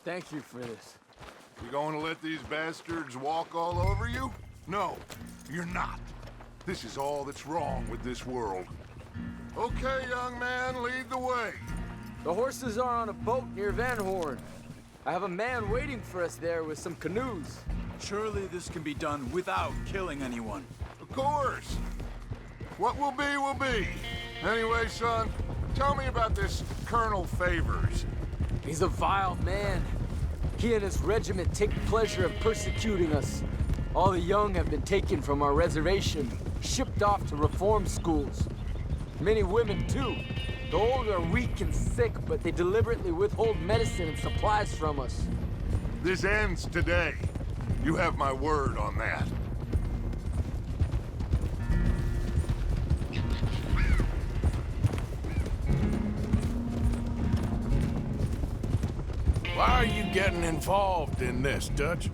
Thank you for this. You going to let these bastards walk all over you? No, you're not. This is all that's wrong with this world. Okay, young man, lead the way. The horses are on a boat near Van Horn. I have a man waiting for us there with some canoes. Surely this can be done without killing anyone. Of course. What will be, will be. Anyway, son, tell me about this Colonel Favors. He's a vile man. He and his regiment take pleasure in persecuting us. All the young have been taken from our reservation, shipped off to reform schools. Many women, too. The old are weak and sick, but they deliberately withhold medicine and supplies from us. This ends today. You have my word on that. Why are you getting involved in this, Dutch?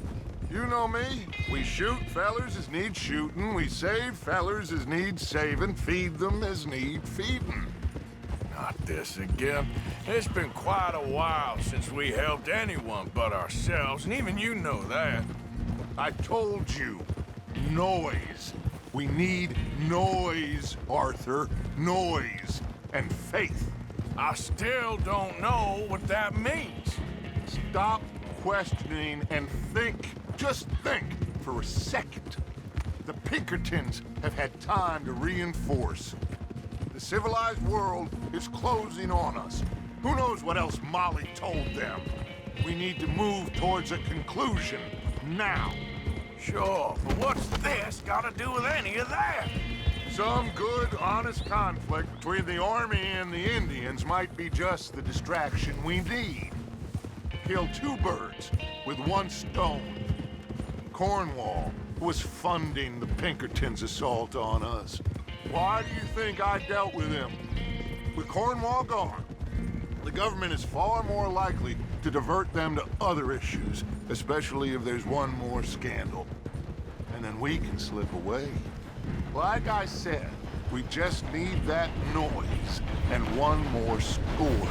You know me. We shoot fellers as need shooting. We save fellers as need saving. Feed them as need feeding. Not this again. It's been quite a while since we helped anyone but ourselves, and even you know that. I told you. Noise. We need noise, Arthur. Noise. And faith. I still don't know what that means. Stop questioning and think. Just think for a second. The Pinkertons have had time to reinforce. The civilized world is closing on us. Who knows what else Molly told them? We need to move towards a conclusion now. Sure, but what's this got to do with any of that? Some good, honest conflict between the army and the Indians might be just the distraction we need. Kill two birds with one stone. Cornwall was funding the Pinkertons' assault on us. Why do you think I dealt with him? With Cornwall gone, the government is far more likely to divert them to other issues, especially if there's one more scandal. And then we can slip away. Like I said, we just need that noise and one more score.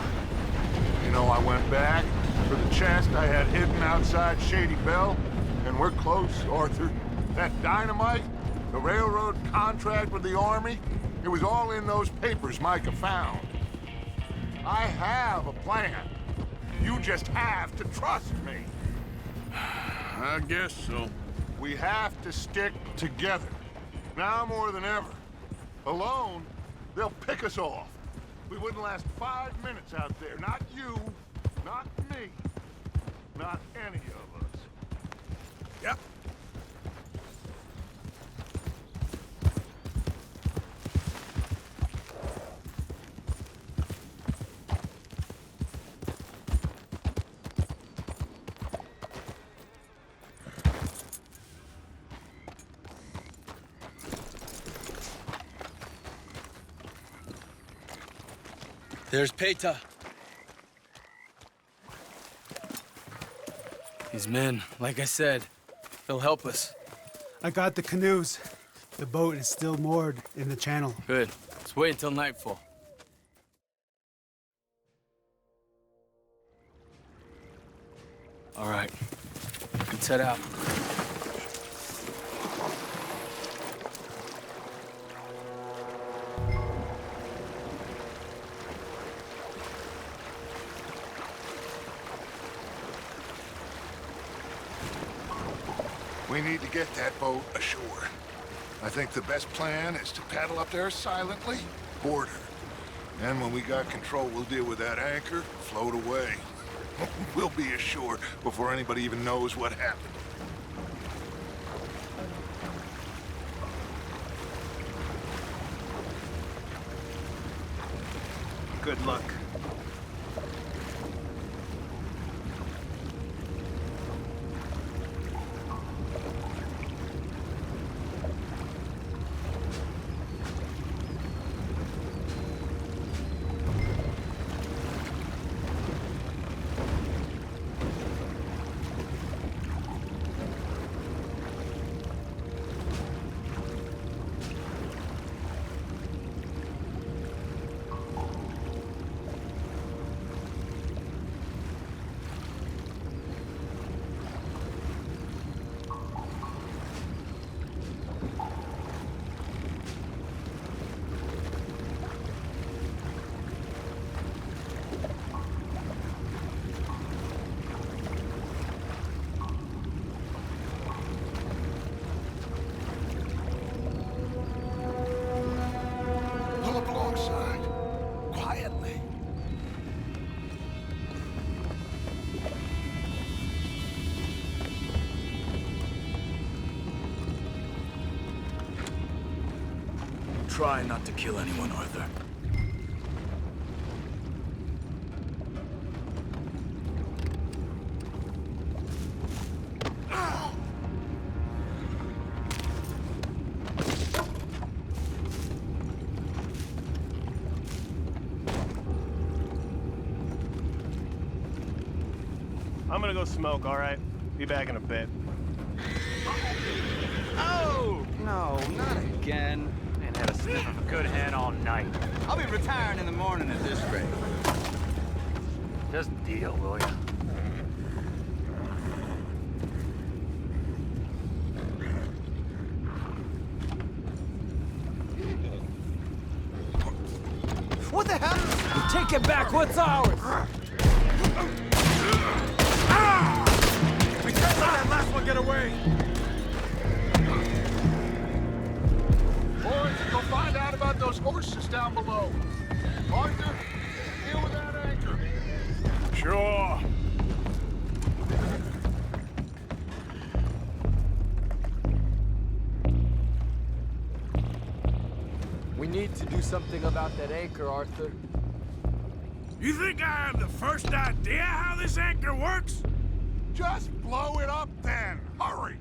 You know, I went back for the chest I had hidden outside Shady Bell, and we're close, Arthur. That dynamite, the railroad contract with the Army, it was all in those papers Micah found. I have a plan. You just have to trust me. I guess so. We have to stick together. Now more than ever. Alone, they'll pick us off. We wouldn't last 5 minutes out there. Not you, not me, not any of us. Yep. There's Peta. His men, like I said, they'll help us. I got the canoes. The boat is still moored in the channel. Good. Let's wait until nightfall. All right. Let's head out. We need to get that boat ashore. I think the best plan is to paddle up there silently, board her. And when we got control, we'll deal with that anchor, float away. We'll be ashore before anybody even knows what happened. Good luck. try not to kill anyone, Arthur. I'm gonna go smoke, all right? Be back in a bit. Oh! No, not again. Man had a sniff of a good head all night. I'll be retiring in the morning at this rate. Just deal, will ya? What the hell? Take it back, what's ours? We can't let that last one get away! Boys, go find out about those horses down below. Arthur, deal with that anchor. Sure. We need to do something about that anchor, Arthur. You think I have the first idea how this anchor works? Just blow it up then. Hurry.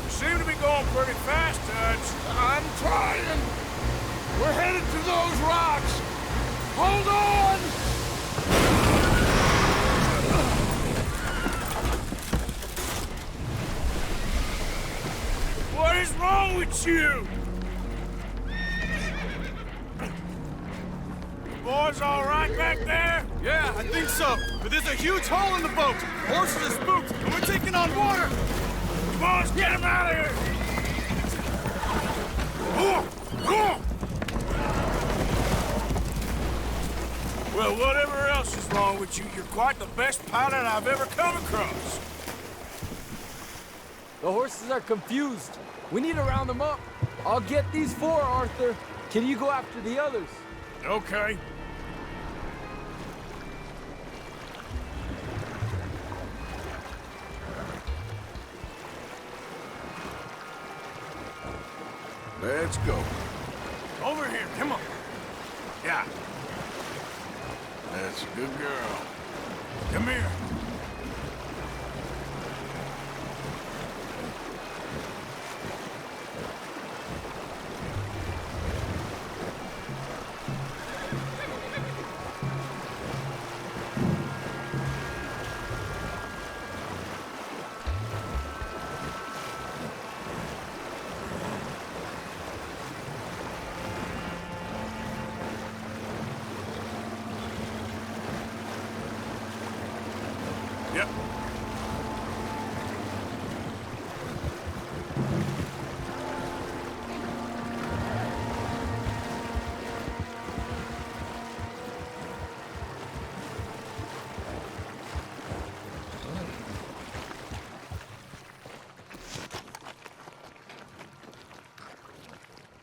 Seem to be going pretty fast, Dutch. I'm trying. We're headed to those rocks. Hold on. What is wrong with you? Boys all right back there? Yeah, I think so. But there's a huge hole in the boat. Horses are spooked, and we're taking on water. Boys, get him out of here! Well, whatever else is wrong with you, you're quite the best pilot I've ever come across. The horses are confused. We need to round them up. I'll get these four, Arthur. Can you go after the others? Okay. Let's go. Over here, come on. Yeah. That's a good girl. Come here. Yep.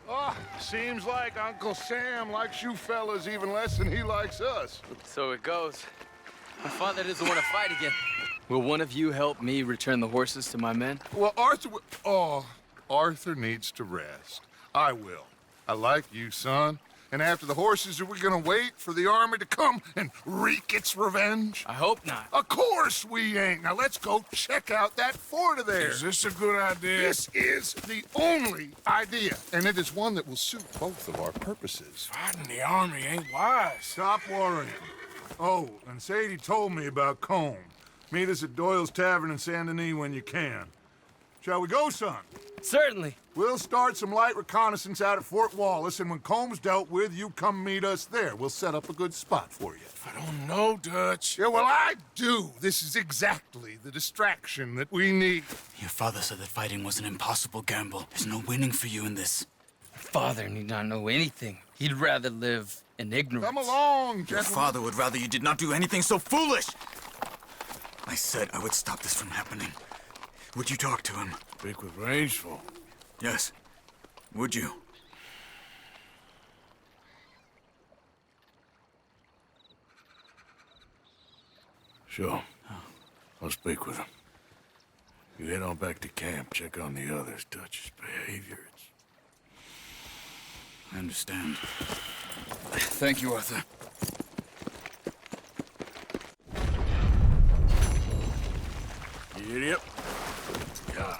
Oh, seems like Uncle Sam likes you fellas even less than he likes us. So it goes. My father doesn't want to fight again. Will one of you help me return the horses to my men? Well, Arthur needs to rest. I will. I like you, son. And after the horses, are we gonna wait for the army to come and wreak its revenge? I hope not. Of course we ain't. Now let's go check out that fort of theirs. Is this a good idea? This is the only idea, and it is one that will suit both of our purposes. Fighting the army ain't wise. Stop worrying. Oh, and Sadie told me about Combe. Meet us at Doyle's Tavern in Saint Denis when you can. Shall we go, son? Certainly. We'll start some light reconnaissance out at Fort Wallace, and when Comb's dealt with, you come meet us there. We'll set up a good spot for you. I don't know, Dutch. Yeah, well, I do. This is exactly the distraction that we need. Your father said that fighting was an impossible gamble. There's no winning for you in this. Father need not know anything. He'd rather live in ignorance. Come along, Your gentlemen. father would rather you did not do anything so foolish. I said I would stop this from happening. Would you talk to him? Speak with Rangeful. Yes. Would you? Sure. I'll speak with him. You head on back to camp, check on the others, Dutch's behavior. I understand. Thank you, Arthur. Idiot. Yeah.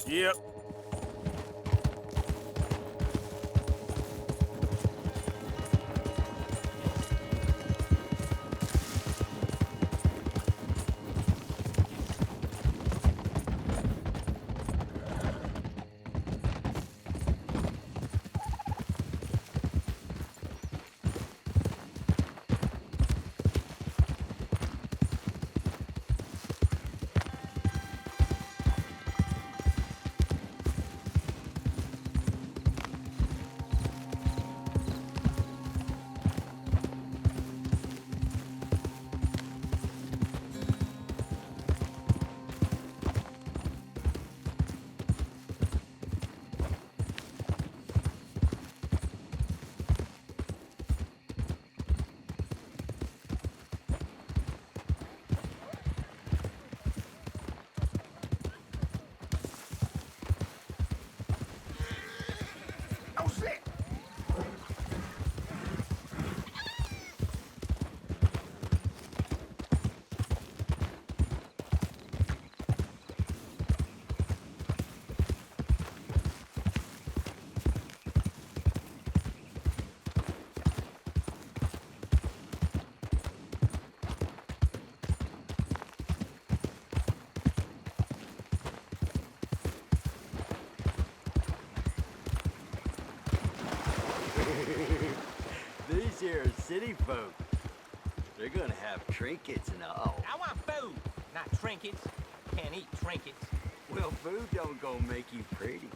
Yep. These here city folk, they're gonna have trinkets and all. I want food, not trinkets. Can't eat trinkets. Well, food don't go make you pretty.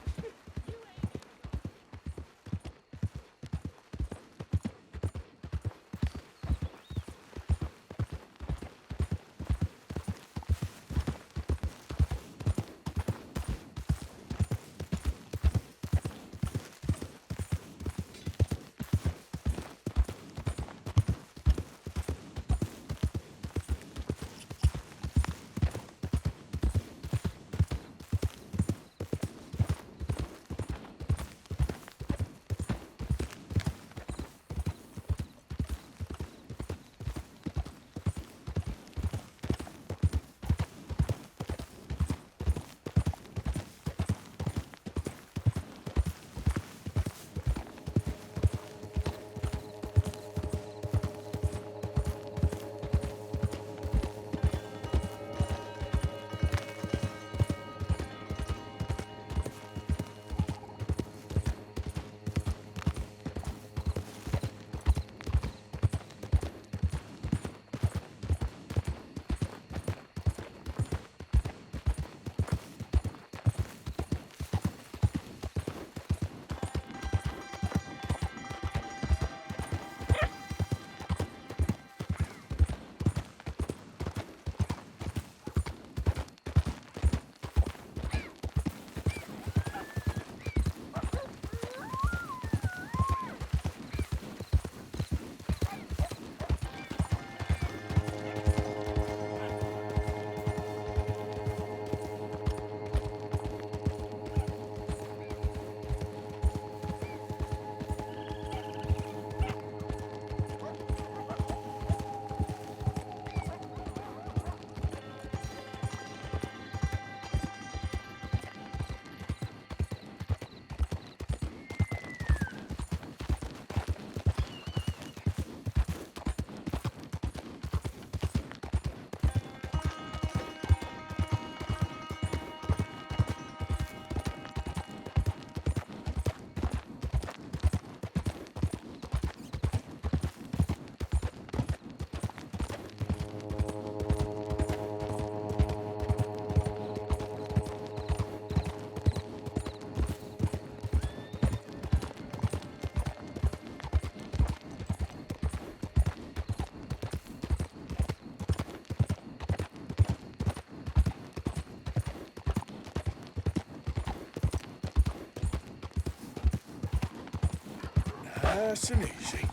Nice and easy.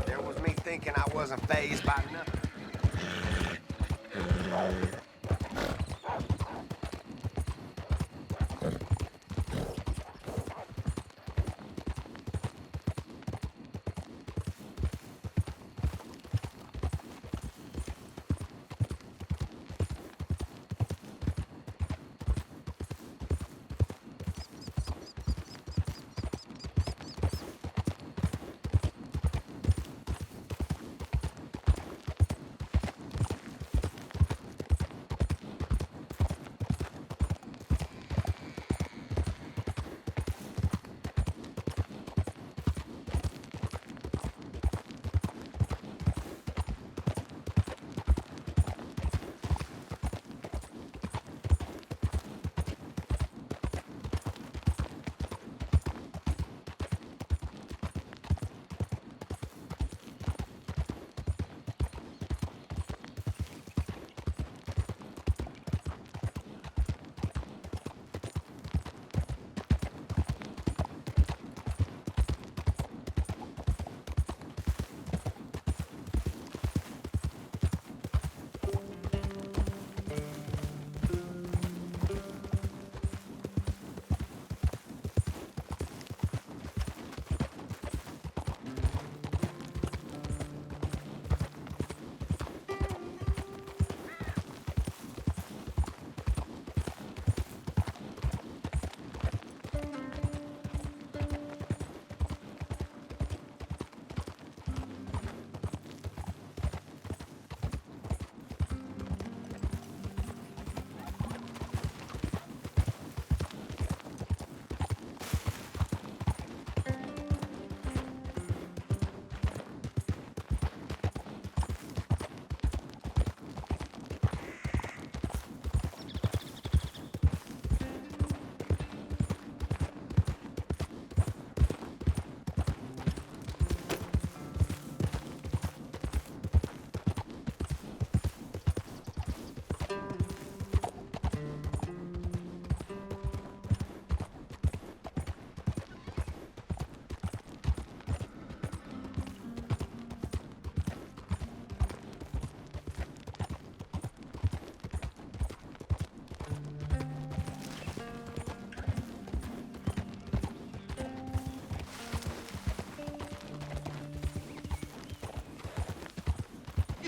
There was me thinking I wasn't fazed by nothing.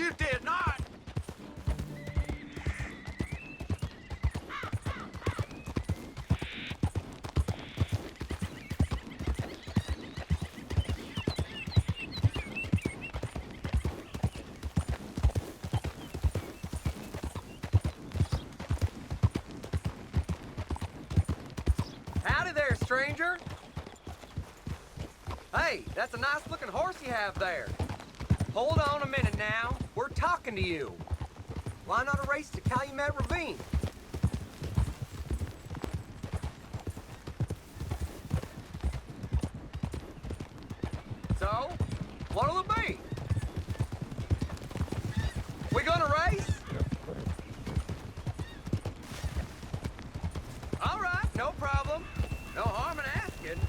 You did not! Howdy there, stranger. Hey, that's a nice looking horse you have there. Hold on a minute now. We're talking to you. Why not a race to Calumet Ravine? So, what'll it be? We gonna race? All right, no problem. No harm in asking.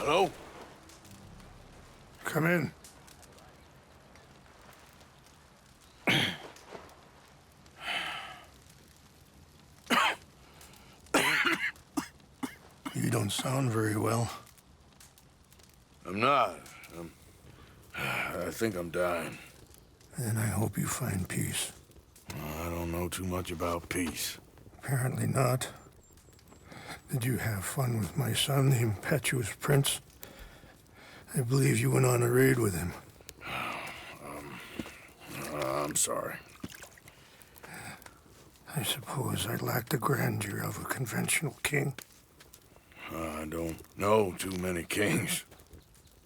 Hello? Come in. You don't sound very well. I'm not. I think I'm dying. And I hope you find peace. I don't know too much about peace. Apparently not. Did you have fun with my son, the impetuous prince? I believe you went on a raid with him. I'm sorry. I suppose I lack the grandeur of a conventional king. I don't know too many kings.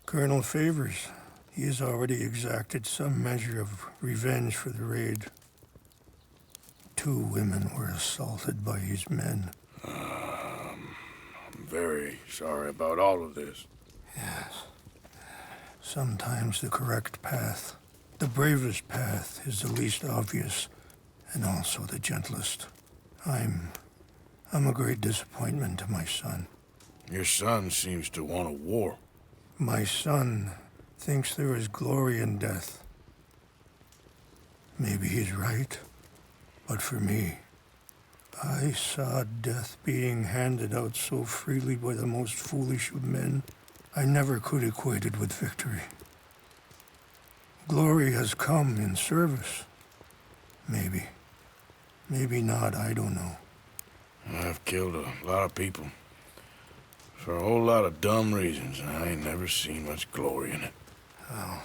Colonel Favors, he has already exacted some measure of revenge for the raid. 2 women were assaulted by his men. I'm very sorry about all of this. Yes. Sometimes the correct path, the bravest path, is the least obvious, and also the gentlest. I'm a great disappointment to my son. Your son seems to want a war. My son thinks there is glory in death. Maybe he's right, but for me, I saw death being handed out so freely by the most foolish of men. I never could equate it with victory. Glory has come in service. Maybe. Maybe not, I don't know. I've killed a lot of people. For a whole lot of dumb reasons, and I ain't never seen much glory in it. Oh,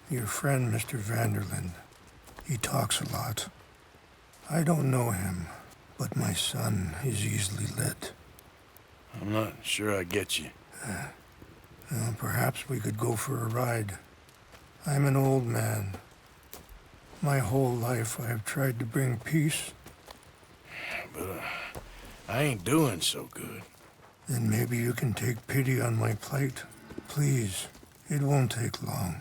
your friend, Mr. Vanderlyn, he talks a lot. I don't know him, but my son is easily led. I'm not sure I get you. Well, perhaps we could go for a ride. I'm an old man. My whole life I have tried to bring peace. But I ain't doing so good. Then maybe you can take pity on my plight. Please, it won't take long.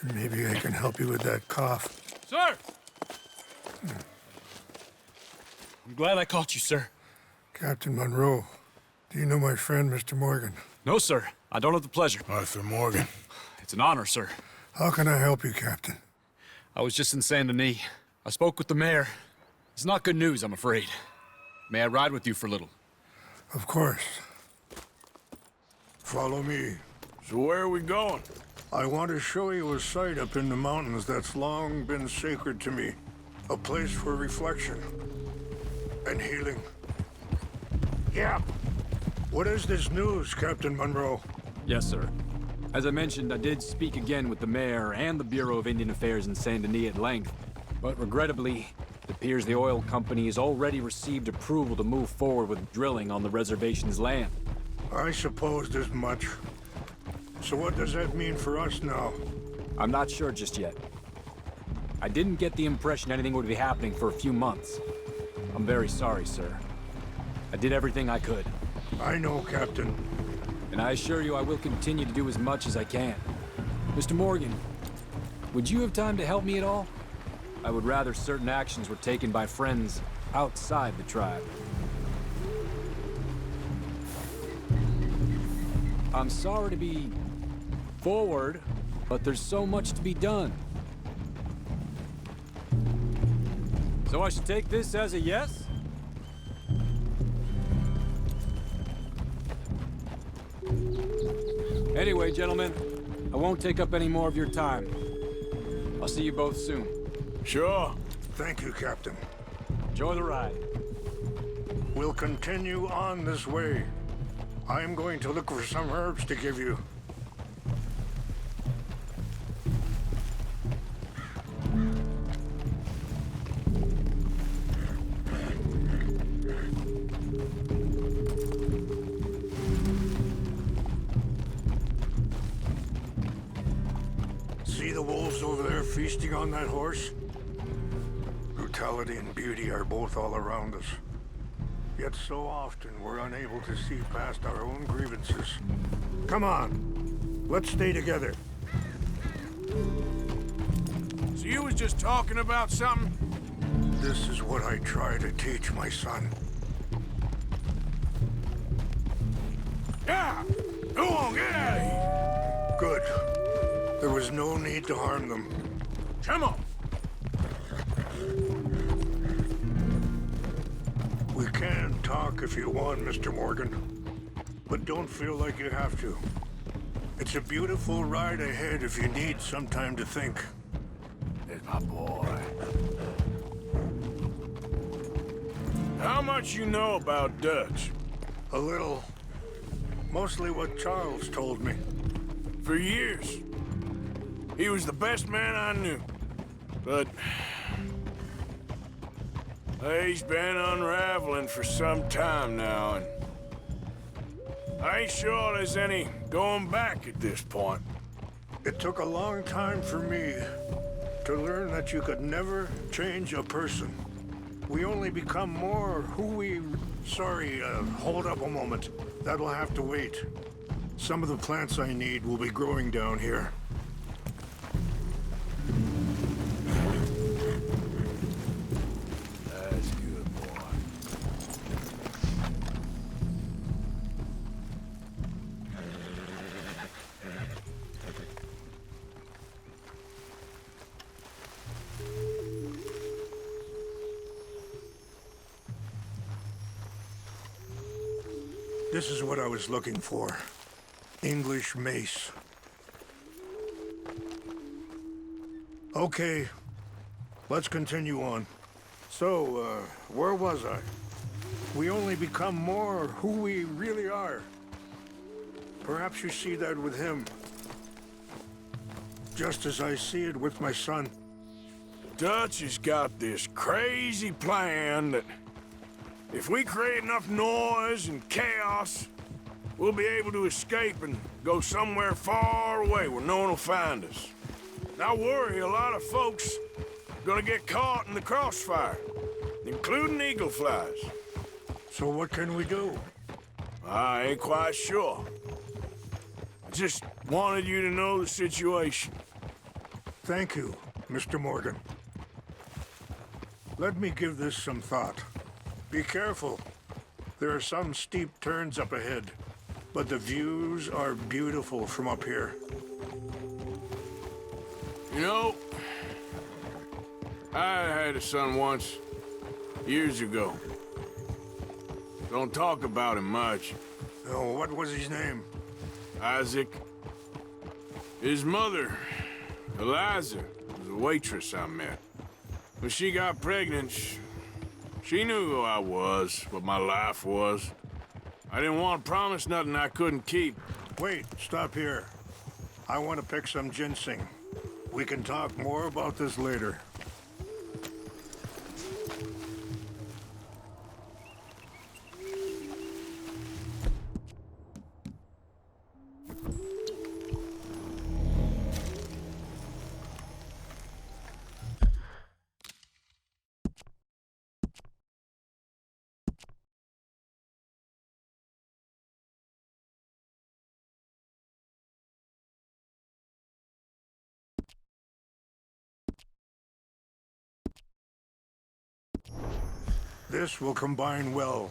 And maybe I can help you with that cough. Sir! I'm glad I caught you, sir. Captain Monroe, do you know my friend, Mr. Morgan? No, sir. I don't have the pleasure. Arthur Morgan. It's an honor, sir. How can I help you, Captain? I was just in Saint Denis. I spoke with the mayor. It's not good news, I'm afraid. May I ride with you for a little? Of course. Follow me. So where are we going? I want to show you a site up in the mountains that's long been sacred to me. A place for reflection and healing. Yeah. What is this news, Captain Monroe? Yes, sir. As I mentioned, I did speak again with the mayor and the Bureau of Indian Affairs in Saint Denis at length, but regrettably, it appears the oil company has already received approval to move forward with drilling on the reservation's land. I supposed as much. So what does that mean for us now? I'm not sure just yet. I didn't get the impression anything would be happening for a few months. I'm very sorry, sir. I did everything I could. I know, Captain. And I assure you I will continue to do as much as I can. Mr. Morgan, would you have time to help me at all? I would rather certain actions were taken by friends outside the tribe. I'm sorry to be forward, but there's so much to be done. So I should take this as a yes? Anyway, gentlemen, I won't take up any more of your time. I'll see you both soon. Sure. Thank you, Captain. Enjoy the ride. We'll continue on this way. I'm going to look for some herbs to give you. See the wolves over there feasting on that horse? Brutality and beauty are both all around us. Yet so often we're unable to see past our own grievances. Come on, let's stay together. So you was just talking about something? This is what I try to teach my son. Yeah! Go on, get out of here! Good. There was no need to harm them. Come on! We can talk if you want, Mr. Morgan. But don't feel like you have to. It's a beautiful ride ahead if you need some time to think. There's my boy. How much you know about Dutch? A little. Mostly what Charles told me. For years. He was the best man I knew. But... he's been unraveling for some time now, and... I ain't sure there's any going back at this point. It took a long time for me to learn that you could never change a person. We only become more who we... Sorry, hold up a moment. That'll have to wait. Some of the plants I need will be growing down here. That's good, boy. This is what I was looking for. English mace. Okay, let's continue on. So, where was I? We only become more who we really are. Perhaps you see that with him. Just as I see it with my son. Dutch has got this crazy plan that if we create enough noise and chaos, we'll be able to escape and go somewhere far away where no one will find us. And I worry a lot of folks are gonna get caught in the crossfire, including eagle flies. So what can we do? I ain't quite sure. I just wanted you to know the situation. Thank you, Mr. Morgan. Let me give this some thought. Be careful. There are some steep turns up ahead, but the views are beautiful from up here. You know, I had a son once, years ago. Don't talk about him much. Oh, what was his name? Isaac. His mother, Eliza, was a waitress I met. When she got pregnant, she knew who I was, what my life was. I didn't want to promise nothing I couldn't keep. Wait, stop here. I want to pick some ginseng. We can talk more about this later. This will combine well.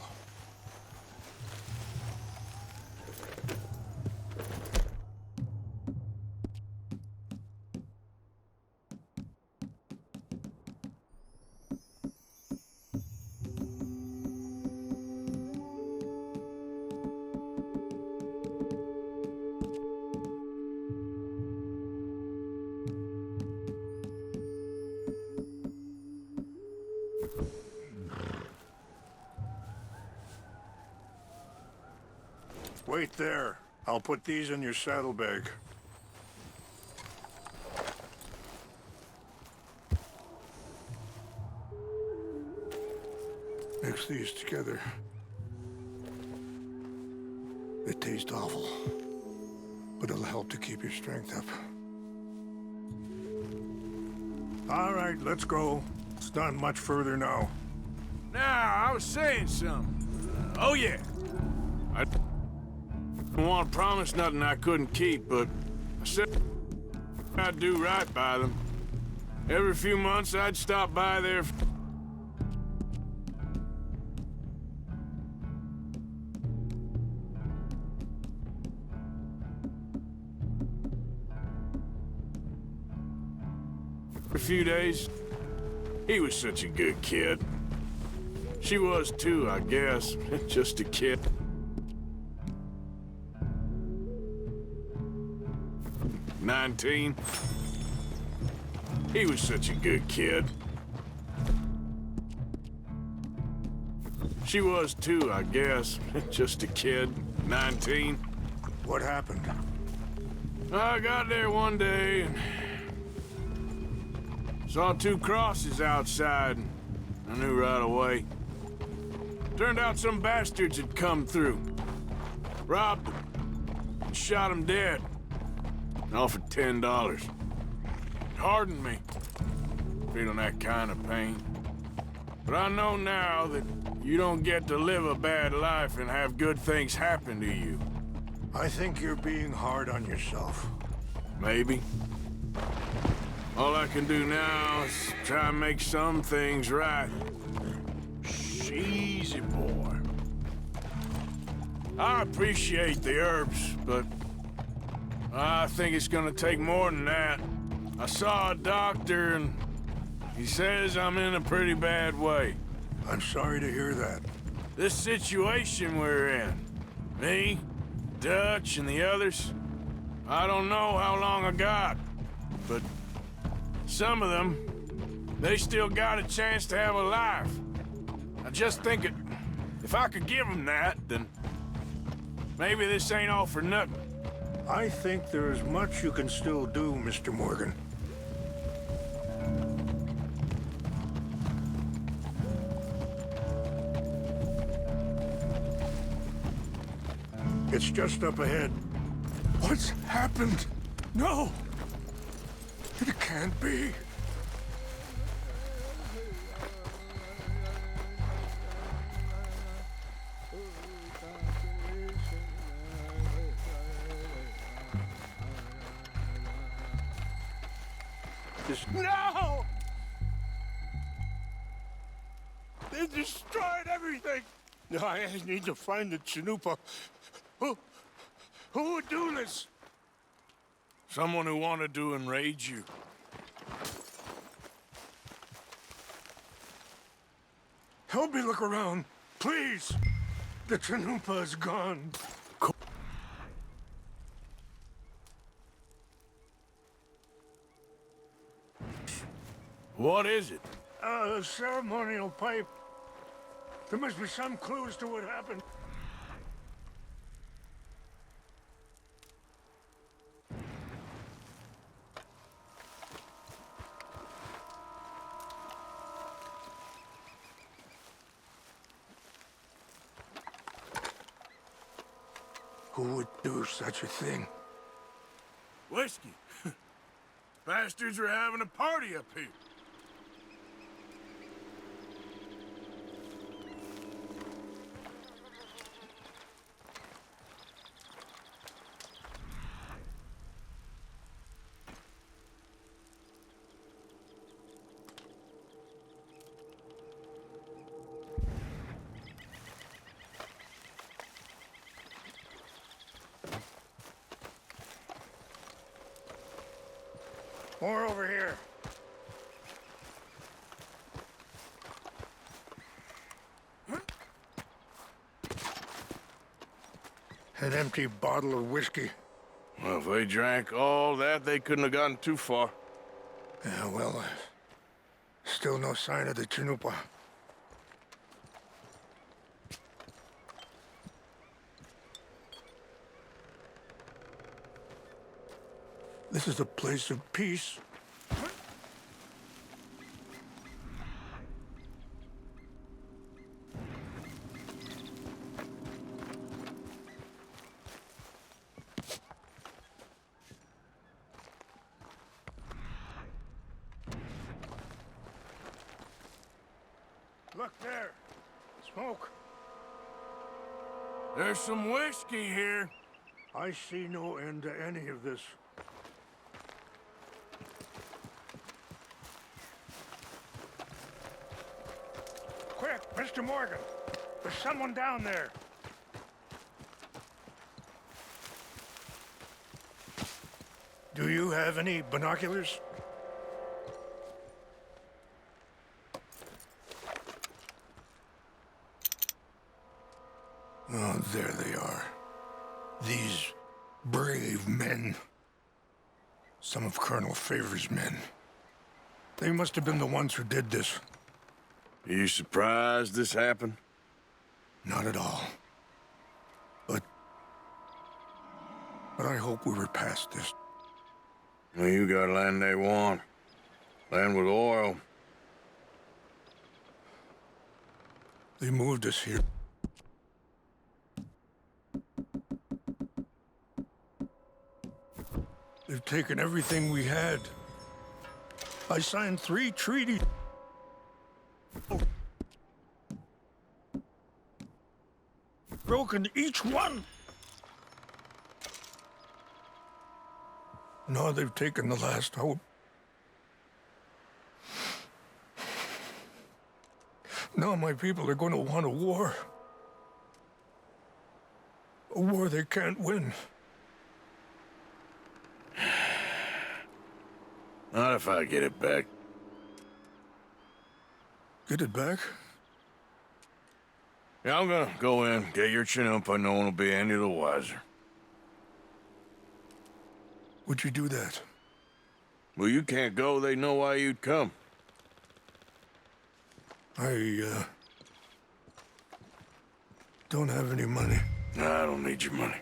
Wait there. I'll put these in your saddlebag. Mix these together. They taste awful, but it'll help to keep your strength up. All right, let's go. It's not much further now. Now, I was saying something. Oh, yeah. I don't want to promise nothing I couldn't keep, but I said I'd do right by them. Every few months, I'd stop by there. few days. He was such a good kid. She was too, I guess. Just a kid. "19. He was such a good kid. She was too, I guess. Just a kid. 19. What happened? I got there one day and saw 2 crosses outside. I knew right away. Turned out some bastards had come through. Robbed them. And shot them dead. And offered $10. It hardened me. Feeling that kind of pain. But I know now that you don't get to live a bad life and have good things happen to you. I think you're being hard on yourself. Maybe. All I can do now is try and make some things right. Easy, boy. I appreciate the herbs, but I think it's gonna take more than that. I saw a doctor and he says I'm in a pretty bad way. I'm sorry to hear that. This situation we're in, me, Dutch, and the others, I don't know how long I got, but some of them, they still got a chance to have a life. I just think if I could give them that, then maybe this ain't all for nothing. I think there is much you can still do, Mr. Morgan. It's just up ahead. What's happened? No! It can't be. No! They destroyed everything! No, I need to find the Chanupa. Who would do this? Someone who wanted to enrage you. Help me look around, please. The Chanupa is gone. What is it? A ceremonial pipe. There must be some clues to what happened. Who would do such a thing? Whiskey. Bastards are having a party up here. More over here. An empty bottle of whiskey. Well, if they drank all that, they couldn't have gotten too far. Yeah, well, still no sign of the Chanupa. This is a place of peace. Look there. Smoke. There's some whiskey here. I see no end to any of this. Quick, Mr. Morgan. There's someone down there. Do you have any binoculars? Oh, there they are. These brave men. Some of Colonel Favor's men. They must have been the ones who did this. Are you surprised this happened? Not at all. But I hope we were past this. Well, you got land they want. Land with oil. They moved us here. They've taken everything we had. I signed 3 treaties. Broken each one. Now they've taken the last hope. Now my people are going to want a war. A war they can't win. Not if I get it back. Get it back? Yeah, I'm gonna go in, get your chinumpa, no one will be any the wiser. Would you do that? Well, you can't go, they know why you'd come. I, don't have any money. Nah, I don't need your money.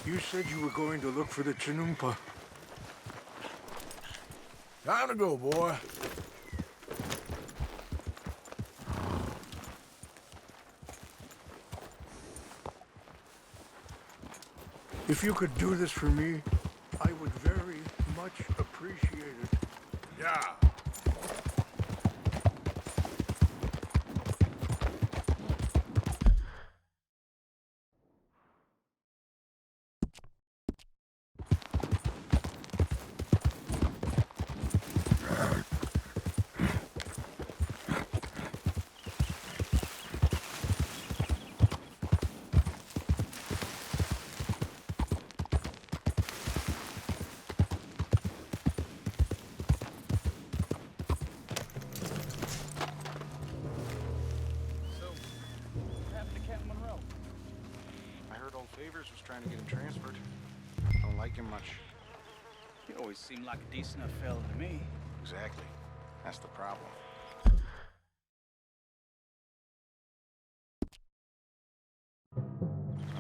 You said you were going to look for the Chinumpa. Time to go, boy. If you could do this for me, I would very much appreciate it. Yeah. Favors was trying to get him transferred. Don't like him much. You always seem like a decent enough fella to me. Exactly. That's the problem.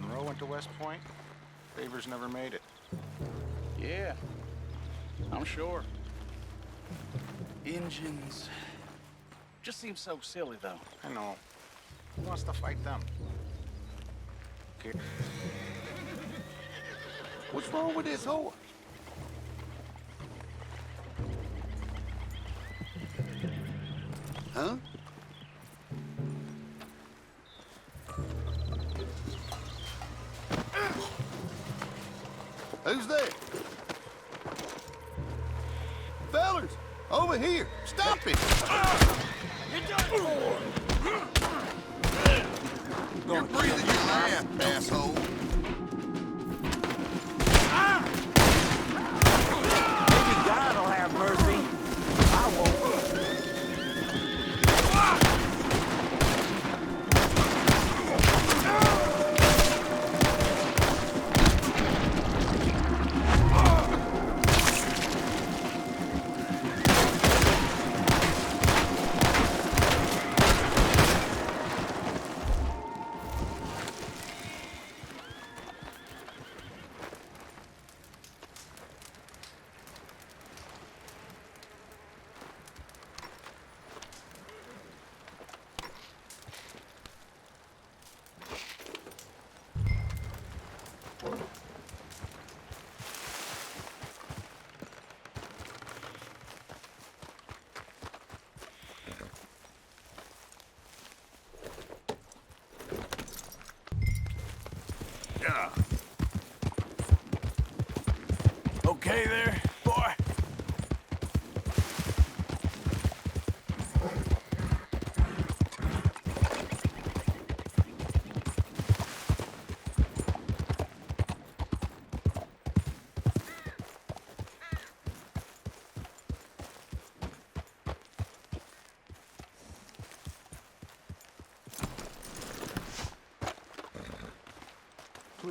Monroe went to West Point. Favors never made it. Yeah, I'm sure. Engines. Just seems so silly, though. I know. Who wants to fight them? Okay. What's wrong with this horse? Huh? Who's there? Fellas, over here. Stop it! You're done for! You're breathing your last, asshole. Maybe God will have mercy. I won't. Okay there, boy?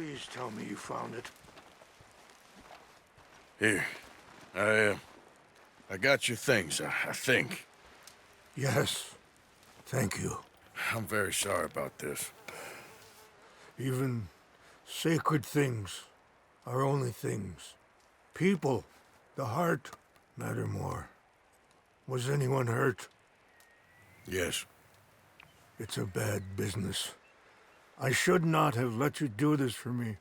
Please tell me you found it. Here. I got your things, I think. Yes. Thank you. I'm very sorry about this. Even sacred things are only things. People, the heart, matter more. Was anyone hurt? Yes. It's a bad business. I should not have let you do this for me.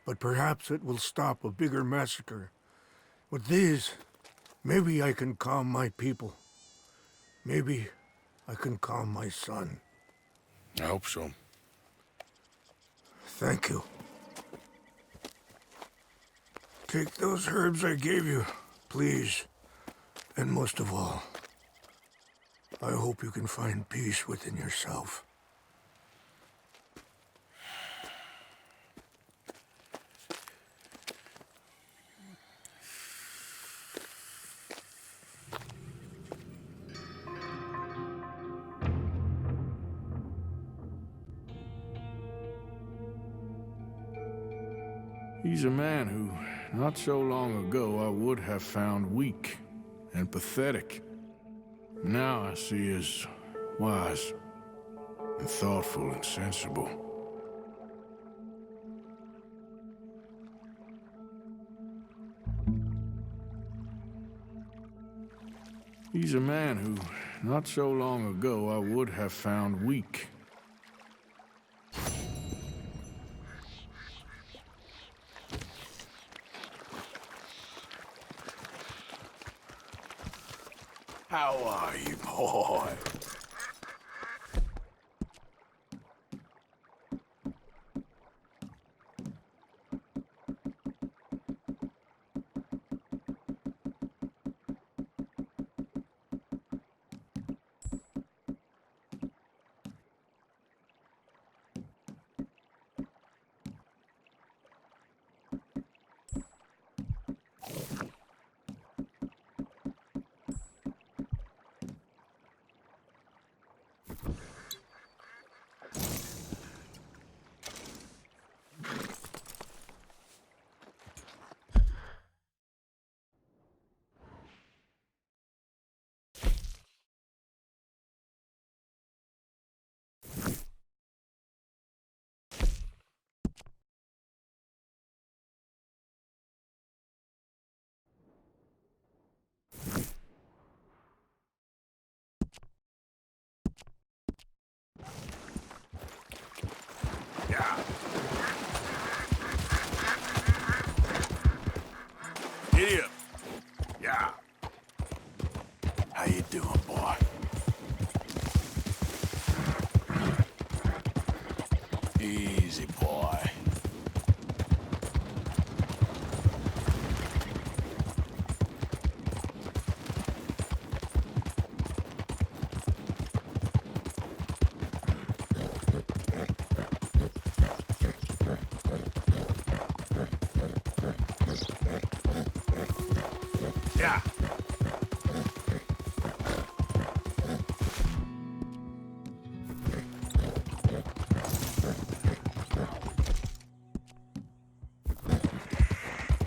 But perhaps it will stop a bigger massacre. With these, maybe I can calm my people. Maybe I can calm my son. I hope so. Thank you. Take those herbs I gave you, please. And most of all, I hope you can find peace within yourself. He's a man who, not so long ago, I would have found weak and pathetic. Now I see as wise and thoughtful and sensible. He's a man who, not so long ago, I would have found weak. How are you, boy? Yeah. Giddy up. Yeah. How you doing, boy? Easy, boy. Yeah.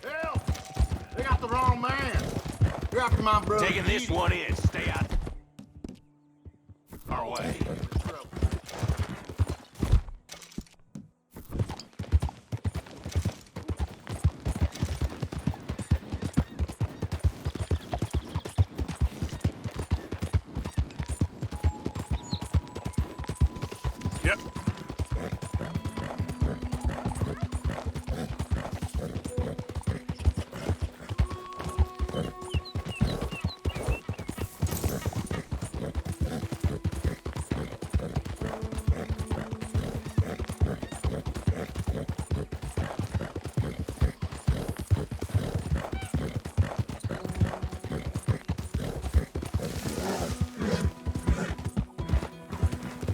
Hell! They got the wrong man. You're after my brother. Taking this one in. Stay out. Our way. Yep.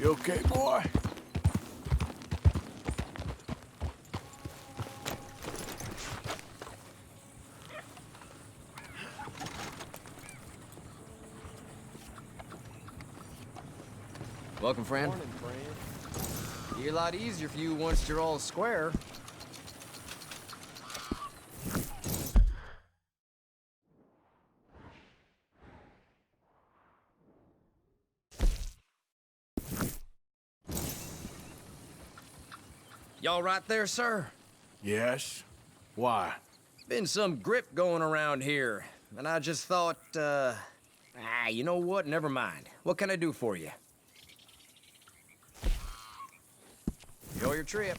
You okay, boy? Welcome, friend. Morning, friend. Be a lot easier for you once you're all square. Y'all right there, sir? Yes? Why? Been some grip going around here, and I just thought, you know what? Never mind. What can I do for you? Enjoy your trip.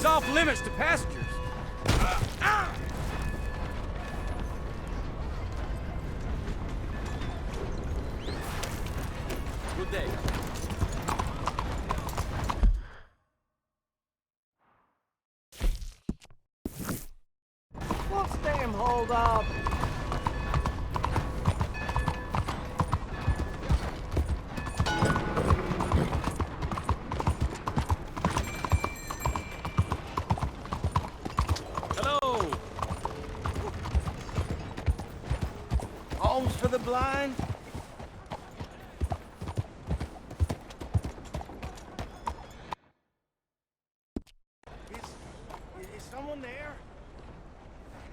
Off limits to passengers. Good day. What's damn hold up? For the blind? Is someone there?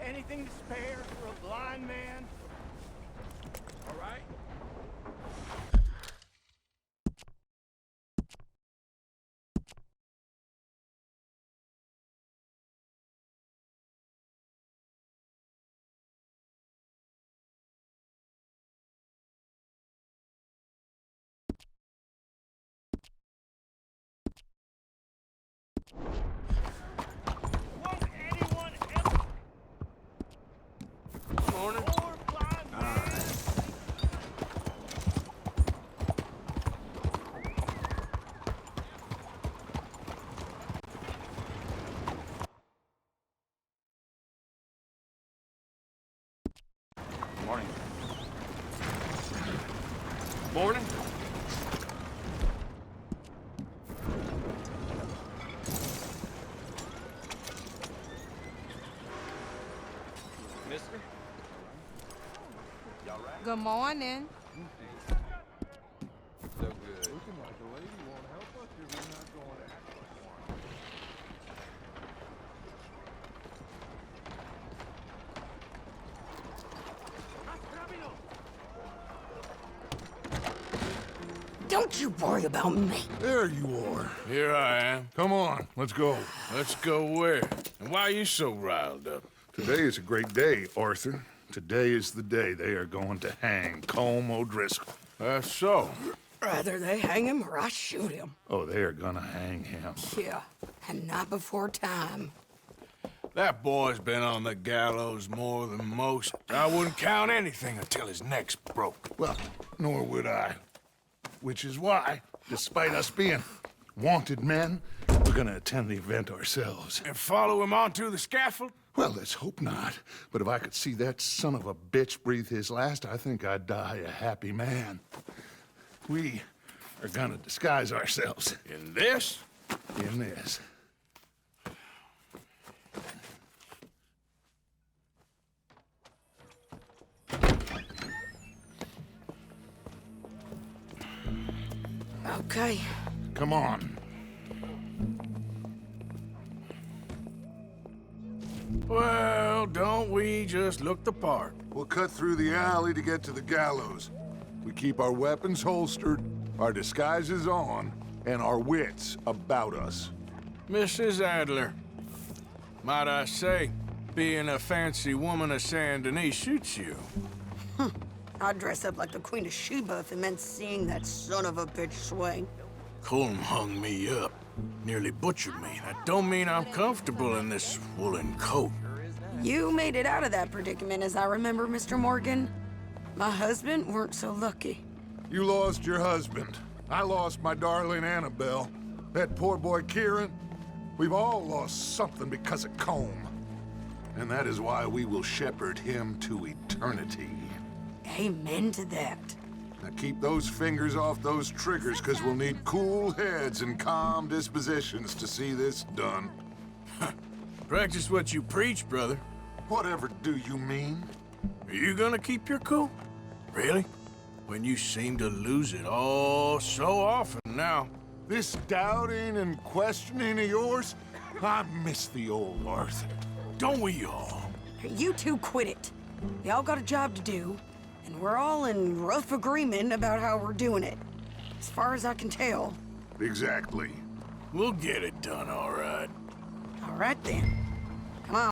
Anything to spare for a blind man? All right. Morning. Morning. Morning. Mister? Y'all right? Good morning. So good. Don't you worry about me. There you are. Here I am. Come on, let's go. Let's go where? And why are you so riled up? Today is a great day, Arthur. Today is the day they are going to hang Colm O'Driscoll. That's so. Rather they hang him or I shoot him. Oh, they are gonna hang him. Yeah, and not before time. That boy's been on the gallows more than most. I wouldn't count anything until his neck's broke. Well, nor would I. Which is why, despite us being wanted men, we're gonna attend the event ourselves. And follow him onto the scaffold? Well, let's hope not. But if I could see that son of a bitch breathe his last, I think I'd die a happy man. We are gonna disguise ourselves. In this? in this. Okay. Come on. Well, don't we just look the part? We'll cut through the alley to get to the gallows. We keep our weapons holstered, our disguises on, and our wits about us. Mrs. Adler, might I say, being a fancy woman of Saint Denis suits you. I'd dress up like the Queen of Sheba if it meant seeing that son of a bitch swing. Colm hung me up, nearly butchered me. That don't mean I'm comfortable in this woolen coat. You made it out of that predicament, as I remember, Mr. Morgan. My husband weren't so lucky. You lost your husband. I lost my darling Annabelle. That poor boy Kieran. We've all lost something because of Colm. And that is why we will shepherd him to eternity. Amen to that. Now keep those fingers off those triggers, because we'll need cool heads and calm dispositions to see this done. Practice what you preach, brother. Whatever do you mean? Are you gonna keep your cool? Really? When you seem to lose it all so often now. This doubting and questioning of yours? I miss the old Arthur. Don't we all? You two quit it. Y'all got a job to do, and we're all in rough agreement about how we're doing it. As far as I can tell. Exactly. We'll get it done, all right. All right, then.